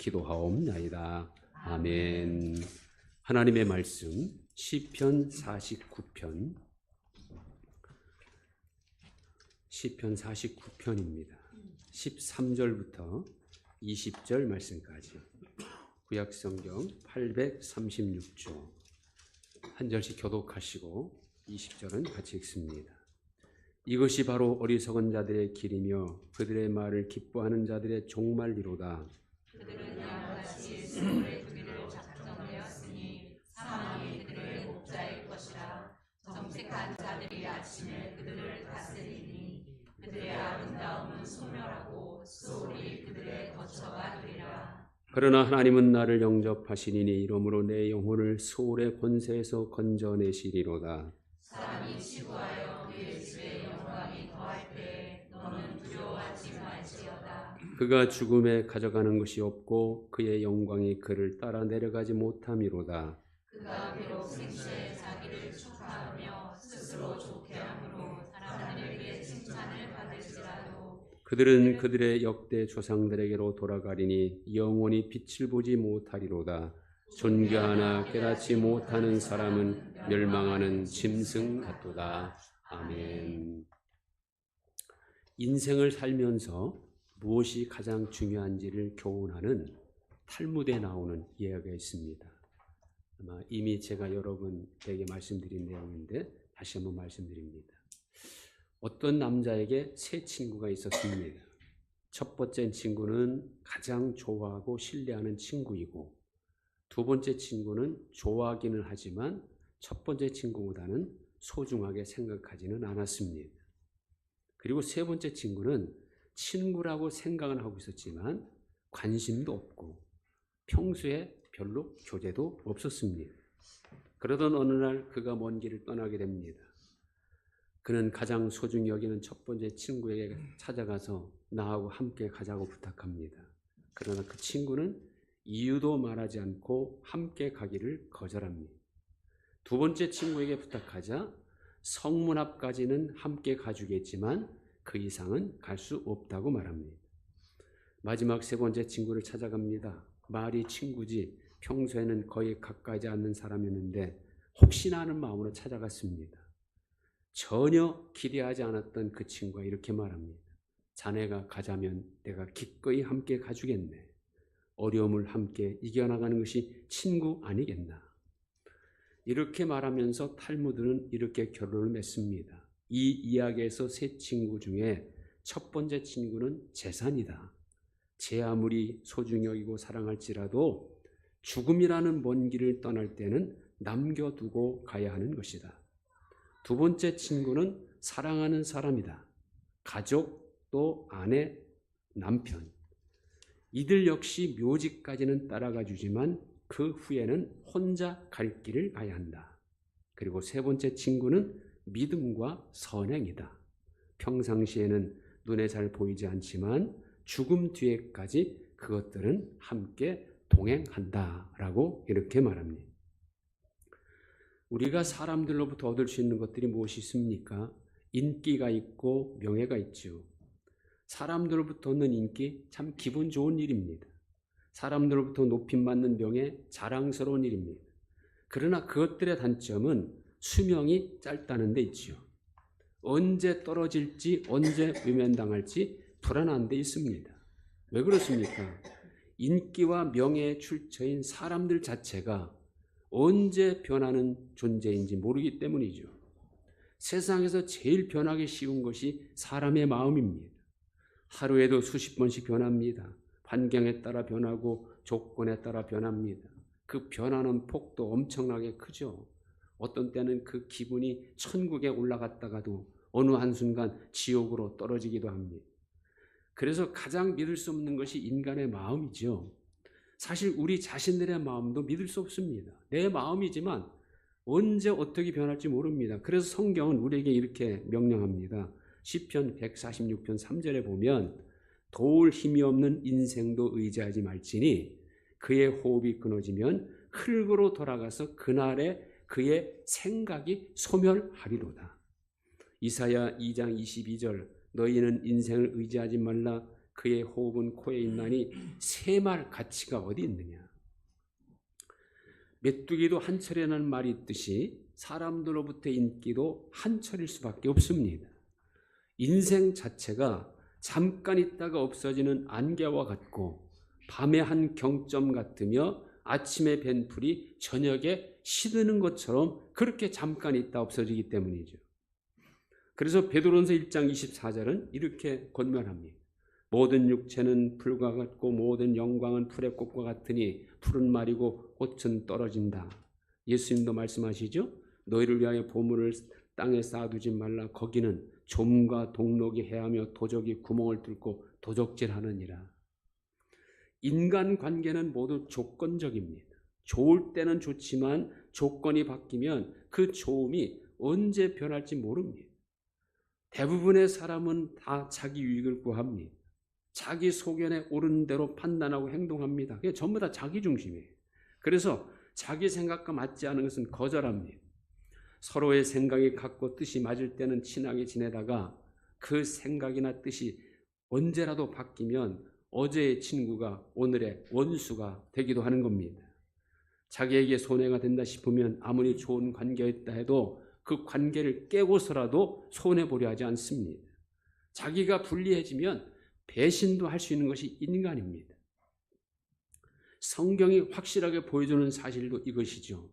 기도하옵나이다. 아멘. 하나님의 말씀 시편 49편 시편 49편입니다. 13절부터 20절 말씀까지 구약성경 836조 한 절씩 교독하시고 20절은 같이 읽습니다. 이것이 바로 어리석은 자들의 길이며 그들의 말을 기뻐하는 자들의 종말이로다. 그들은 양같이 수월의 두기로 작정되었으니 사망이 그들의 목자일 것이라. 정직한 자들이 아침에 그들을 다스리니 그들의 아름다움은 소멸하고 수월이 그들의 거처가 되리라. 그러나 하나님은 나를 영접하시니니 이러므로 내 영혼을 수월의 권세에서 건져내시리로다. 사람이 치부하여 그의 집에 영광이 더할 때에 너는 두려워하지 말지어다. 그가 죽음에 가져가는 것이 없고 그의 영광이 그를 따라 내려가지 못함이로다. 그가 비록 생시에 자기를 축하하며 스스로 좋게 함으로 사람들에게 칭찬을 받을지라도 그들은 그들의 역대 조상들에게로 돌아가리니 영원히 빛을 보지 못하리로다. 존귀하나 깨닫지 못하는 사람은 멸망하는 짐승 같도다. 아멘. 인생을 살면서 무엇이 가장 중요한지를 교훈하는 탈무드에 나오는 이야기가 있습니다. 아마 이미 제가 여러분에게 말씀드린 내용인데 다시 한번 말씀드립니다. 어떤 남자에게 세 친구가 있었습니다. 첫 번째 친구는 가장 좋아하고 신뢰하는 친구이고, 두 번째 친구는 좋아하기는 하지만 첫 번째 친구보다는 소중하게 생각하지는 않았습니다. 그리고 세 번째 친구는 친구라고 생각은 하고 있었지만 관심도 없고 평소에 별로 교제도 없었습니다. 그러던 어느 날 그가 먼 길을 떠나게 됩니다. 그는 가장 소중히 여기는 첫 번째 친구에게 찾아가서 나하고 함께 가자고 부탁합니다. 그러나 그 친구는 이유도 말하지 않고 함께 가기를 거절합니다. 두 번째 친구에게 부탁하자 성문 앞까지는 함께 가주겠지만 그 이상은 갈 수 없다고 말합니다. 마지막 세 번째 친구를 찾아갑니다. 말이 친구지 평소에는 거의 가까이지 않는 사람이었는데 혹시나 하는 마음으로 찾아갔습니다. 전혀 기대하지 않았던 그 친구가 이렇게 말합니다. 자네가 가자면 내가 기꺼이 함께 가주겠네. 어려움을 함께 이겨나가는 것이 친구 아니겠나. 이렇게 말하면서 탈무드는 이렇게 결론을 맺습니다. 이 이야기에서 세 친구 중에 첫 번째 친구는 재산이다. 제 아무리 소중히 여기고 사랑할지라도 죽음이라는 먼 길을 떠날 때는 남겨두고 가야 하는 것이다. 두 번째 친구는 사랑하는 사람이다. 가족, 또 아내, 남편. 이들 역시 묘지까지는 따라가 주지만 그 후에는 혼자 갈 길을 가야 한다. 그리고 세 번째 친구는 믿음과 선행이다. 평상시에는 눈에 잘 보이지 않지만 죽음 뒤에까지 그것들은 함께 동행한다라고 이렇게 말합니다. 우리가 사람들로부터 얻을 수 있는 것들이 무엇이 있습니까? 인기가 있고 명예가 있죠. 사람들로부터 얻는 인기 참 기분 좋은 일입니다. 사람들로부터 높임받는 명예 자랑스러운 일입니다. 그러나 그것들의 단점은 수명이 짧다는 데 있죠. 언제 떨어질지 언제 외면당할지 불안한 데 있습니다. 왜 그렇습니까? 인기와 명예의 출처인 사람들 자체가 언제 변하는 존재인지 모르기 때문이죠. 세상에서 제일 변하기 쉬운 것이 사람의 마음입니다. 하루에도 수십 번씩 변합니다. 환경에 따라 변하고 조건에 따라 변합니다. 그 변하는 폭도 엄청나게 크죠. 어떤 때는 그 기분이 천국에 올라갔다가도 어느 한순간 지옥으로 떨어지기도 합니다. 그래서 가장 믿을 수 없는 것이 인간의 마음이죠. 사실 우리 자신들의 마음도 믿을 수 없습니다. 내 마음이지만 언제 어떻게 변할지 모릅니다. 그래서 성경은 우리에게 이렇게 명령합니다. 시편 146편 3절에 보면 도울 힘이 없는 인생도 의지하지 말지니 그의 호흡이 끊어지면 흙으로 돌아가서 그날에 그의 생각이 소멸하리로다. 이사야 2장 22절 너희는 인생을 의지하지 말라 그의 호흡은 코에 있나니 새말 가치가 어디 있느냐. 메뚜기도 한철이라는 말이 있듯이 사람들로부터 인기도 한철일 수밖에 없습니다. 인생 자체가 잠깐 있다가 없어지는 안개와 같고 밤의 한 경점 같으며 아침에 밴 풀이 저녁에 시드는 것처럼 그렇게 잠깐 있다 없어지기 때문이죠. 그래서 베드로전서 1장 24절은 이렇게 권면합니다. 모든 육체는 풀과 같고 모든 영광은 풀의 꽃과 같으니 풀은 마르고 꽃은 떨어진다. 예수님도 말씀하시죠. 너희를 위하여 보물을 땅에 쌓아두지 말라. 거기는 좀과 동록이 해하며 도적이 구멍을 뚫고 도적질하느니라. 인간관계는 모두 조건적입니다. 좋을 때는 좋지만 조건이 바뀌면 그 좋음이 언제 변할지 모릅니다. 대부분의 사람은 다 자기 유익을 구합니다. 자기 소견에 옳은 대로 판단하고 행동합니다. 그게 전부 다 자기 중심이에요. 그래서 자기 생각과 맞지 않은 것은 거절합니다. 서로의 생각이 같고 뜻이 맞을 때는 친하게 지내다가 그 생각이나 뜻이 언제라도 바뀌면 어제의 친구가 오늘의 원수가 되기도 하는 겁니다. 자기에게 손해가 된다 싶으면 아무리 좋은 관계였다 해도 그 관계를 깨고서라도 손해보려 하지 않습니다. 자기가 불리해지면 배신도 할 수 있는 것이 인간입니다. 성경이 확실하게 보여주는 사실도 이것이죠.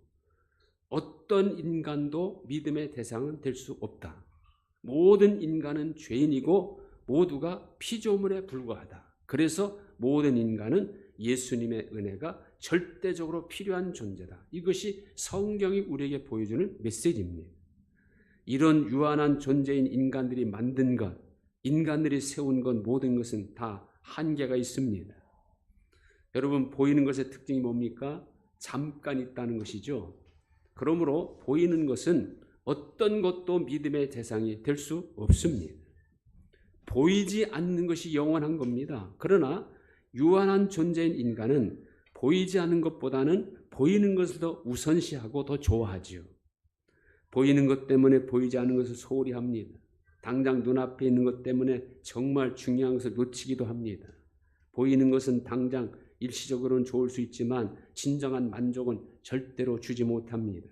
어떤 인간도 믿음의 대상은 될 수 없다. 모든 인간은 죄인이고 모두가 피조물에 불과하다. 그래서 모든 인간은 예수님의 은혜가 절대적으로 필요한 존재다. 이것이 성경이 우리에게 보여주는 메시지입니다. 이런 유한한 존재인 인간들이 만든 것, 인간들이 세운 것 모든 것은 다 한계가 있습니다. 여러분, 보이는 것의 특징이 뭡니까? 잠깐 있다는 것이죠. 그러므로 보이는 것은 어떤 것도 믿음의 대상이 될 수 없습니다. 보이지 않는 것이 영원한 겁니다. 그러나 유한한 존재인 인간은 보이지 않는 것보다는 보이는 것을 더 우선시하고 더 좋아하지요. 보이는 것 때문에 보이지 않는 것을 소홀히 합니다. 당장 눈앞에 있는 것 때문에 정말 중요한 것을 놓치기도 합니다. 보이는 것은 당장 일시적으로는 좋을 수 있지만 진정한 만족은 절대로 주지 못합니다.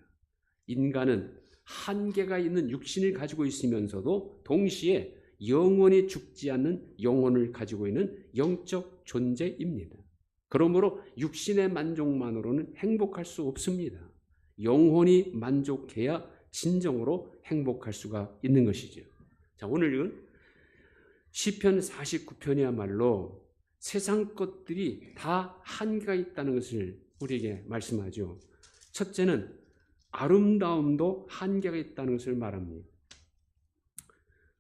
인간은 한계가 있는 육신을 가지고 있으면서도 동시에 영원히 죽지 않는 영혼을 가지고 있는 영적 존재입니다. 그러므로 육신의 만족만으로는 행복할 수 없습니다. 영혼이 만족해야 진정으로 행복할 수가 있는 것이죠. 자, 오늘은 시편 49편이야말로 세상 것들이 다 한계가 있다는 것을 우리에게 말씀하죠. 첫째는 아름다움도 한계가 있다는 것을 말합니다.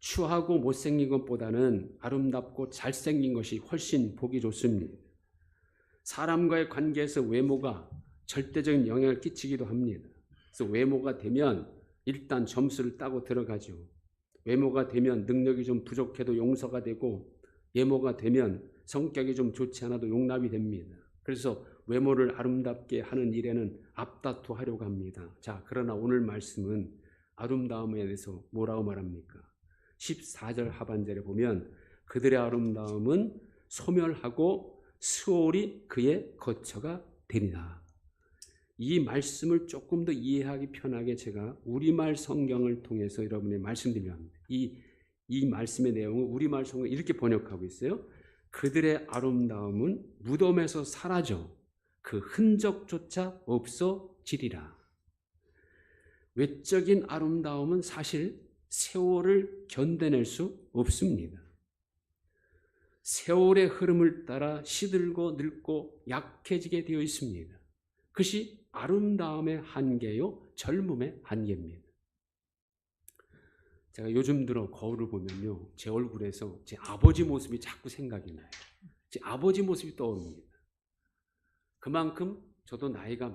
추하고 못생긴 것보다는 아름답고 잘생긴 것이 훨씬 보기 좋습니다. 사람과의 관계에서 외모가 절대적인 영향을 끼치기도 합니다. 그래서 외모가 되면 일단 점수를 따고 들어가죠. 외모가 되면 능력이 좀 부족해도 용서가 되고 외모가 되면 성격이 좀 좋지 않아도 용납이 됩니다. 그래서 외모를 아름답게 하는 일에는 앞다투하려고 합니다. 자, 그러나 오늘 말씀은 아름다움에 대해서 뭐라고 말합니까? 14절 하반절에 보면 그들의 아름다움은 소멸하고 수월이 그의 거처가 되리라. 이 말씀을 조금 더 이해하기 편하게 제가 우리말 성경을 통해서 여러분에게 말씀드리려 합니다. 이 말씀의 내용은 우리말 성경을 이렇게 번역하고 있어요. 그들의 아름다움은 무덤에서 사라져 그 흔적조차 없어지리라. 외적인 아름다움은 사실 세월을 견뎌낼 수 없습니다. 세월의 흐름을 따라 시들고 늙고 약해지게 되어 있습니다. 그것이 아름다움의 한계요, 젊음의 한계입니다. 제가 요즘 들어 거울을 보면요, 제 얼굴에서 제 아버지 모습이 자꾸 생각이 나요. 제 아버지 모습이 떠오릅니다. 그만큼 저도 나이가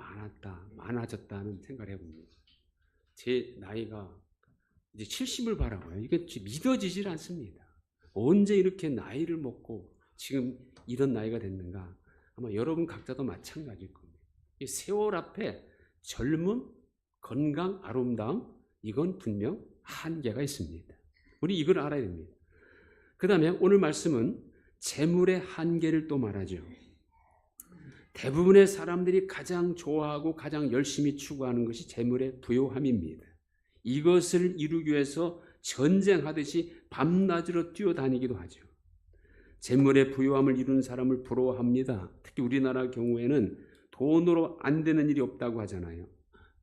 많아졌다는 생각을 해봅니다. 제 나이가 이제 70을 바라봐요. 이게 믿어지질 않습니다. 언제 이렇게 나이를 먹고 지금 이런 나이가 됐는가? 아마 여러분 각자도 마찬가지일 겁니다. 이 세월 앞에 젊음, 건강, 아름다움, 이건 분명 한계가 있습니다. 우리 이걸 알아야 됩니다. 그 다음에 오늘 말씀은 재물의 한계를 또 말하죠. 대부분의 사람들이 가장 좋아하고 가장 열심히 추구하는 것이 재물의 부요함입니다. 이것을 이루기 위해서 전쟁하듯이 밤낮으로 뛰어다니기도 하죠. 재물의 부요함을 이룬 사람을 부러워합니다. 특히 우리나라 경우에는 돈으로 안 되는 일이 없다고 하잖아요.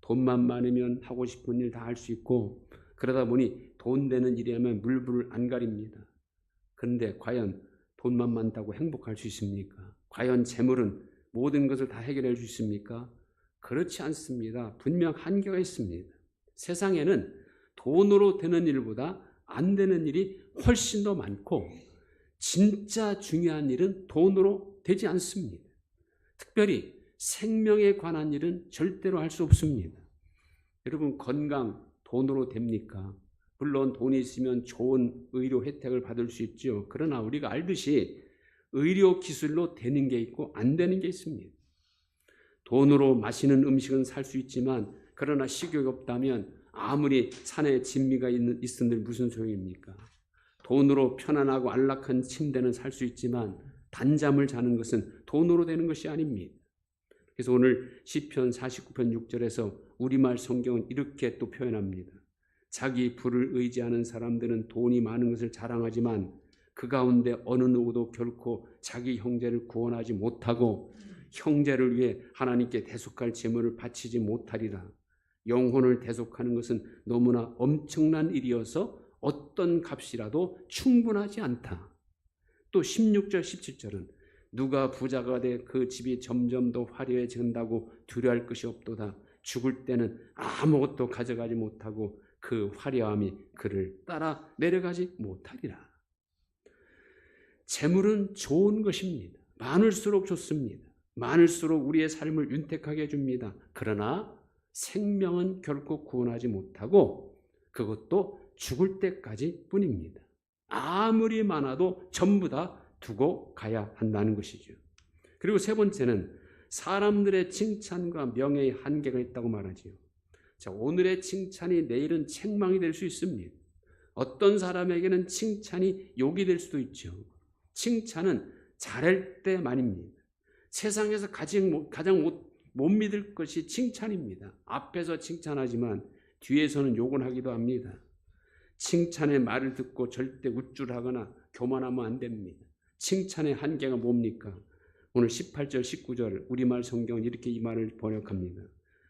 돈만 많으면 하고 싶은 일 다 할 수 있고, 그러다 보니 돈 되는 일이라면 물불을 안 가립니다. 그런데 과연 돈만 많다고 행복할 수 있습니까? 과연 재물은 모든 것을 다 해결해 줄 수 있습니까? 그렇지 않습니다. 분명 한계가 있습니다. 세상에는 돈으로 되는 일보다 안 되는 일이 훨씬 더 많고, 진짜 중요한 일은 돈으로 되지 않습니다. 특별히 생명에 관한 일은 절대로 할 수 없습니다. 여러분, 건강 돈으로 됩니까? 물론 돈이 있으면 좋은 의료 혜택을 받을 수 있죠. 그러나 우리가 알듯이 의료 기술로 되는 게 있고 안 되는 게 있습니다. 돈으로 맛있는 음식은 살 수 있지만, 그러나 식욕이 없다면 아무리 산에 진미가 있은들 무슨 소용입니까? 돈으로 편안하고 안락한 침대는 살 수 있지만 단잠을 자는 것은 돈으로 되는 것이 아닙니다. 그래서 오늘 시편 49편 6절에서 우리말 성경은 이렇게 또 표현합니다. 자기 부를 의지하는 사람들은 돈이 많은 것을 자랑하지만 그 가운데 어느 누구도 결코 자기 형제를 구원하지 못하고 형제를 위해 하나님께 대속할 제물을 바치지 못하리라. 영혼을 대속하는 것은 너무나 엄청난 일이어서 어떤 값이라도 충분하지 않다. 또 16절 17절은 누가 부자가 돼 그 집이 점점 더 화려해진다고 두려워할 것이 없도다. 죽을 때는 아무것도 가져가지 못하고 그 화려함이 그를 따라 내려가지 못하리라. 재물은 좋은 것입니다. 많을수록 좋습니다. 많을수록 우리의 삶을 윤택하게 해줍니다. 그러나 생명은 결코 구원하지 못하고 그것도 죽을 때까지 뿐입니다. 아무리 많아도 전부 다 두고 가야 한다는 것이죠. 그리고 세 번째는 사람들의 칭찬과 명예의 한계가 있다고 말하지요. 자, 오늘의 칭찬이 내일은 책망이 될 수 있습니다. 어떤 사람에게는 칭찬이 욕이 될 수도 있죠. 칭찬은 잘할 때만입니다. 세상에서 가장 못 믿을 것이 칭찬입니다. 앞에서 칭찬하지만 뒤에서는 욕을 하기도 합니다. 칭찬의 말을 듣고 절대 우쭐하거나 교만하면 안 됩니다. 칭찬의 한계가 뭡니까? 오늘 18절 19절 우리말 성경은 이렇게 이 말을 번역합니다.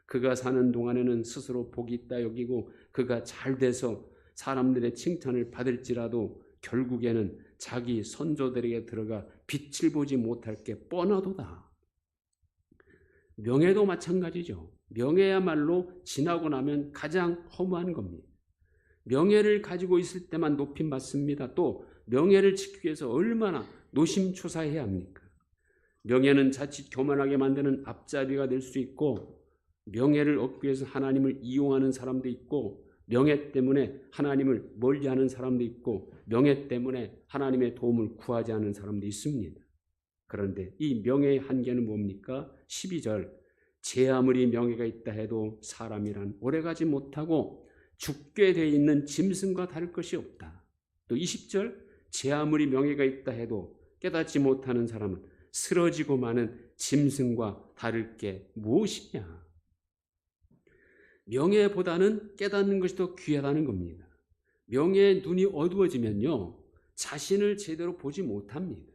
그가 사는 동안에는 스스로 복이 있다 여기고 그가 잘 돼서 사람들의 칭찬을 받을지라도 결국에는 자기 선조들에게 들어가 빛을 보지 못할 게 뻔하도다. 명예도 마찬가지죠. 명예야말로 지나고 나면 가장 허무한 겁니다. 명예를 가지고 있을 때만 높임 받습니다. 또 명예를 지키기 위해서 얼마나 노심초사해야 합니까? 명예는 자칫 교만하게 만드는 앞잡이가 될 수 있고, 명예를 얻기 위해서 하나님을 이용하는 사람도 있고, 명예 때문에 하나님을 멀리하는 사람도 있고, 명예 때문에 하나님의 도움을 구하지 않는 사람도 있습니다. 그런데 이 명예의 한계는 뭡니까? 12절 제 아무리 명예가 있다 해도 사람이란 오래가지 못하고 죽게 돼 있는 짐승과 다를 것이 없다. 또 20절 제 아무리 명예가 있다 해도 깨닫지 못하는 사람은 쓰러지고 마는 짐승과 다를 게 무엇이냐. 명예보다는 깨닫는 것이 더 귀하다는 겁니다. 명예의 눈이 어두워지면요, 자신을 제대로 보지 못합니다.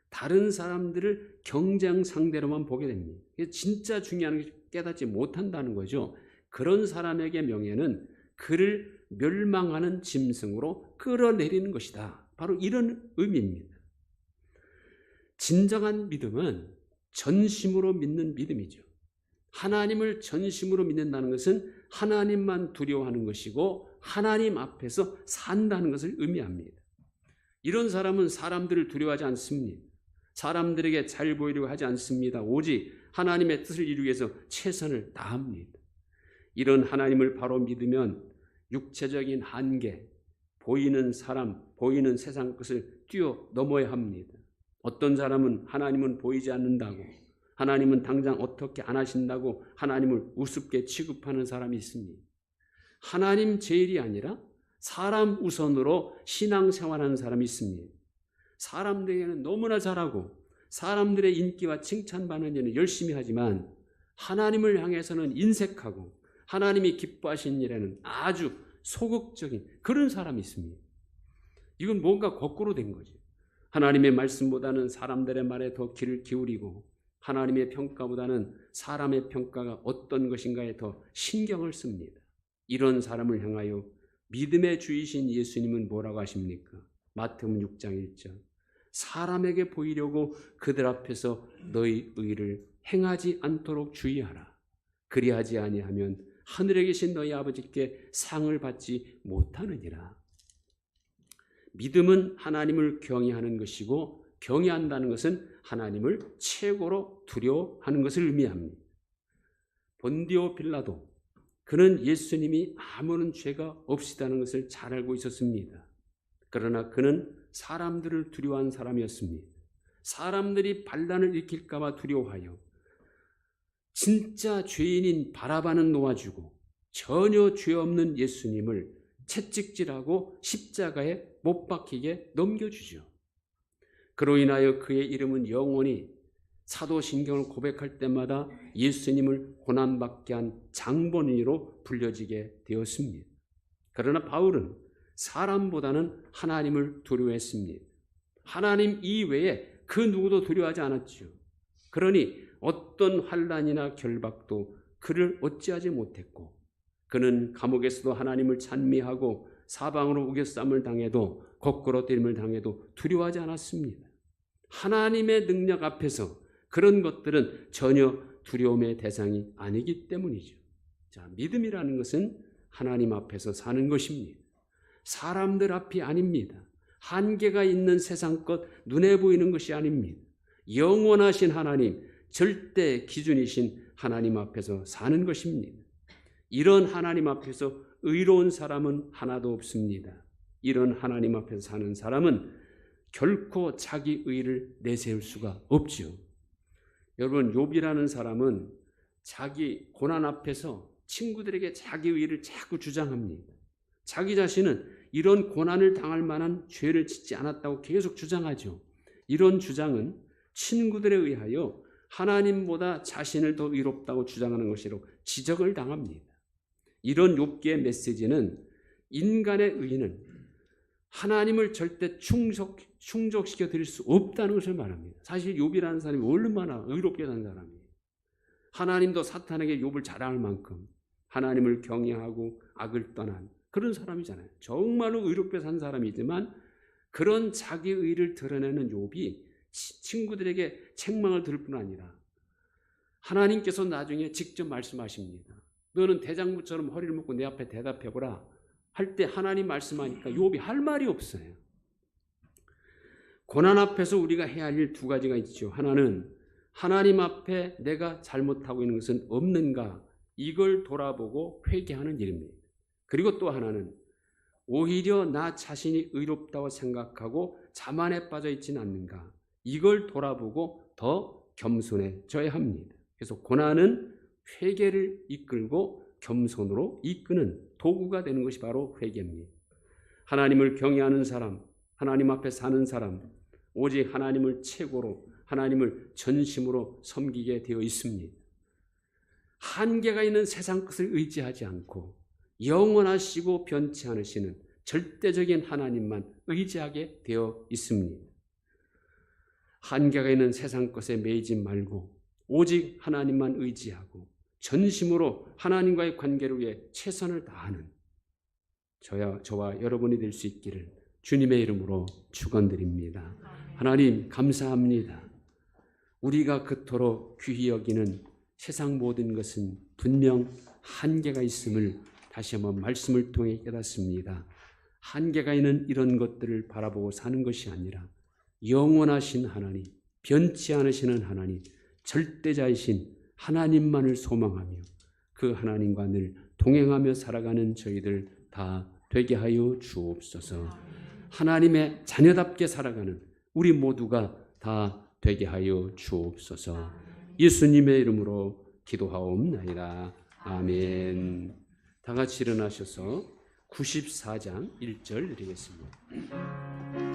다른 사람들을 경쟁 상대로만 보게 됩니다. 진짜 중요한 것이 깨닫지 못한다는 거죠. 그런 사람에게 명예는 그를 멸망하는 짐승으로 끌어내리는 것이다. 바로 이런 의미입니다. 진정한 믿음은 전심으로 믿는 믿음이죠. 하나님을 전심으로 믿는다는 것은 하나님만 두려워하는 것이고 하나님 앞에서 산다는 것을 의미합니다. 이런 사람은 사람들을 두려워하지 않습니다. 사람들에게 잘 보이려고 하지 않습니다. 오직 하나님의 뜻을 이루기 위해서 최선을 다합니다. 이런 하나님을 바로 믿으면 육체적인 한계, 보이는 사람, 보이는 세상 것을 뛰어넘어야 합니다. 어떤 사람은 하나님은 보이지 않는다고, 하나님은 당장 어떻게 안 하신다고 하나님을 우습게 취급하는 사람이 있습니다. 하나님 제일이 아니라 사람 우선으로 신앙생활하는 사람이 있습니다. 사람들에게는 너무나 잘하고 사람들의 인기와 칭찬받는 일은 열심히 하지만 하나님을 향해서는 인색하고 하나님이 기뻐하시는 일에는 아주 소극적인 그런 사람이 있습니다. 이건 뭔가 거꾸로 된 거죠. 하나님의 말씀보다는 사람들의 말에 더 귀를 기울이고 하나님의 평가보다는 사람의 평가가 어떤 것인가에 더 신경을 씁니다. 이런 사람을 향하여 믿음의 주이신 예수님은 뭐라고 하십니까? 마태복음 6장 1절. 사람에게 보이려고 그들 앞에서 너희 의를 행하지 않도록 주의하라. 그리하지 아니하면 하늘에 계신 너희 아버지께 상을 받지 못하느니라. 믿음은 하나님을 경외하는 것이고 경외한다는 것은 하나님을 최고로 두려워하는 것을 의미합니다. 본디오 빌라도 그는 예수님이 아무런 죄가 없으시다는 것을 잘 알고 있었습니다. 그러나 그는 사람들을 두려워한 사람이었습니다. 사람들이 반란을 일으킬까 봐 두려워하여 진짜 죄인인 바라바는 놓아주고 전혀 죄 없는 예수님을 채찍질하고 십자가에 못 박히게 넘겨주죠. 그로 인하여 그의 이름은 영원히 사도신경을 고백할 때마다 예수님을 고난받게 한 장본인으로 불려지게 되었습니다. 그러나 바울은 사람보다는 하나님을 두려워했습니다. 하나님 이외에 그 누구도 두려워하지 않았죠. 그러니 어떤 환난이나 결박도 그를 어찌하지 못했고 그는 감옥에서도 하나님을 찬미하고 사방으로 우겨쌈을 당해도 거꾸로 때림을 당해도 두려워하지 않았습니다. 하나님의 능력 앞에서 그런 것들은 전혀 두려움의 대상이 아니기 때문이죠. 자, 믿음이라는 것은 하나님 앞에서 사는 것입니다. 사람들 앞이 아닙니다. 한계가 있는 세상 것, 눈에 보이는 것이 아닙니다. 영원하신 하나님, 절대 기준이신 하나님 앞에서 사는 것입니다. 이런 하나님 앞에서 의로운 사람은 하나도 없습니다. 이런 하나님 앞에서 사는 사람은 결코 자기 의를 내세울 수가 없죠. 여러분, 욥이라는 사람은 자기 고난 앞에서 친구들에게 자기 의를 자꾸 주장합니다. 자기 자신은 이런 고난을 당할 만한 죄를 짓지 않았다고 계속 주장하죠. 이런 주장은 친구들에 의하여 하나님보다 자신을 더 의롭다고 주장하는 것이로 지적을 당합니다. 이런 욥기의 메시지는 인간의 의는 하나님을 절대 충족시켜 드릴 수 없다는 것을 말합니다. 사실 욥이라는 사람이 얼마나 의롭게 산 사람이에요. 하나님도 사탄에게 욥을 자랑할 만큼 하나님을 경외하고 악을 떠난 그런 사람이잖아요. 정말로 의롭게 산 사람이지만 그런 자기 의를 드러내는 욥이 친구들에게 책망을 들을 뿐 아니라 하나님께서 나중에 직접 말씀하십니다. 너는 대장부처럼 허리를 묶고 내 앞에 대답해보라 할 때 하나님 말씀하니까 욥이 할 말이 없어요. 고난 앞에서 우리가 해야 할 일 두 가지가 있죠. 하나는 하나님 앞에 내가 잘못하고 있는 것은 없는가 이걸 돌아보고 회개하는 일입니다. 그리고 또 하나는 오히려 나 자신이 의롭다고 생각하고 자만에 빠져 있지는 않는가 이걸 돌아보고 더 겸손해져야 합니다. 그래서 고난은 회개를 이끌고 겸손으로 이끄는 도구가 되는 것이 바로 회개입니다. 하나님을 경외하는 사람, 하나님 앞에 사는 사람, 오직 하나님을 최고로 하나님을 전심으로 섬기게 되어 있습니다. 한계가 있는 세상 것을 의지하지 않고 영원하시고 변치 않으시는 절대적인 하나님만 의지하게 되어 있습니다. 한계가 있는 세상 것에 매이지 말고 오직 하나님만 의지하고 전심으로 하나님과의 관계를 위해 최선을 다하는 저와 여러분이 될 수 있기를 주님의 이름으로 축원드립니다. 하나님 감사합니다. 우리가 그토록 귀히 여기는 세상 모든 것은 분명 한계가 있음을 다시 한번 말씀을 통해 깨닫습니다. 한계가 있는 이런 것들을 바라보고 사는 것이 아니라 영원하신 하나님, 변치 않으시는 하나님, 절대자이신 하나님만을 소망하며 그 하나님과 늘 동행하며 살아가는 저희들 다 되게 하여 주옵소서. 하나님의 자녀답게 살아가는 우리 모두가 다 되게 하여 주옵소서. 예수님의 이름으로 기도하옵나이다. 아멘. 다 같이 일어나셔서 94장 1절 드리겠습니다.